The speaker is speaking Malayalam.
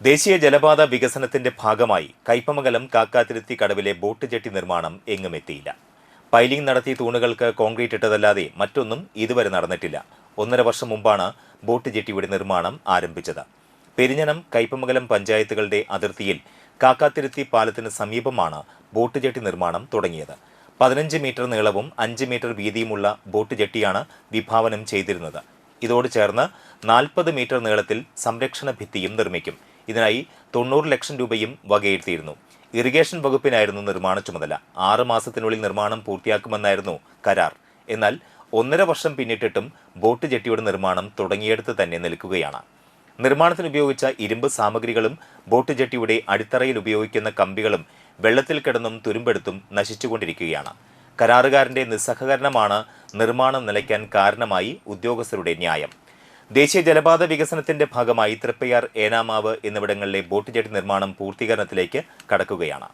ദേശീയ ജലപാത വികസനത്തിന്റെ ഭാഗമായി കയ്പമംഗലം കാക്കാത്തിരുത്തി കടവിലെ ബോട്ട് ജെട്ടി നിർമ്മാണം എങ്ങും എത്തിയില്ല. പൈലിംഗ് നടത്തിയ തൂണുകൾക്ക് കോൺക്രീറ്റ് ഇട്ടതല്ലാതെ മറ്റൊന്നും ഇതുവരെ നടന്നിട്ടില്ല. 1.5 വർഷം മുമ്പാണ് ബോട്ട് ജെട്ടിയുടെ നിർമ്മാണം ആരംഭിച്ചത്. പെരിഞ്ഞനം, കയ്പമംഗലം പഞ്ചായത്തുകളുടെ അതിർത്തിയിൽ കാക്കാത്തിരുത്തി പാലത്തിന് സമീപമാണ് ബോട്ട് ജെട്ടി നിർമ്മാണം തുടങ്ങിയത്. 15 മീറ്റർ നീളവും 5 മീറ്റർ വീതിയുമുള്ള ബോട്ട് ജെട്ടിയാണ് വിഭാവനം ചെയ്തിരുന്നത്. ഇതോട് ചേർന്ന് 40 മീറ്റർ നീളത്തിൽ സംരക്ഷണ ഭിത്തിയും നിർമ്മിക്കും. ഇതിനായി 90 ലക്ഷം രൂപയും വകയിരുത്തിയിരുന്നു. ഇറിഗേഷൻ വകുപ്പിനായിരുന്നു നിർമ്മാണ ചുമതല. 6 മാസത്തിനുള്ളിൽ നിർമ്മാണം പൂർത്തിയാക്കുമെന്നായിരുന്നു കരാർ. എന്നാൽ 1.5 വർഷം പിന്നിട്ടിട്ടും ബോട്ട് ജെട്ടിയുടെ നിർമ്മാണം തുടങ്ങിയെടുത്ത് തന്നെ നിൽക്കുകയാണ്. നിർമ്മാണത്തിന് ഉപയോഗിച്ച ഇരുമ്പ് സാമഗ്രികളും ബോട്ട് ജെട്ടിയുടെ അടിത്തറയിൽ ഉപയോഗിക്കുന്ന കമ്പികളും വെള്ളത്തിൽ കിടന്നും തുരുമ്പെടുത്തും നശിച്ചുകൊണ്ടിരിക്കുകയാണ്. കരാറുകാരന്റെ നിസ്സഹകരണമാണ് നിർമ്മാണം നിലയ്ക്കാൻ കാരണമായി ഉദ്യോഗസ്ഥരുടെ ന്യായം. ദേശീയ ജലപാത വികസനത്തിന്റെ ഭാഗമായി തൃപ്പയാർ, ഏനാമാവ് എന്നിവിടങ്ങളിലെ ബോട്ട് ജെട്ടി നിർമ്മാണം പൂർത്തീകരണത്തിലേക്ക് കടക്കുകയാണ്.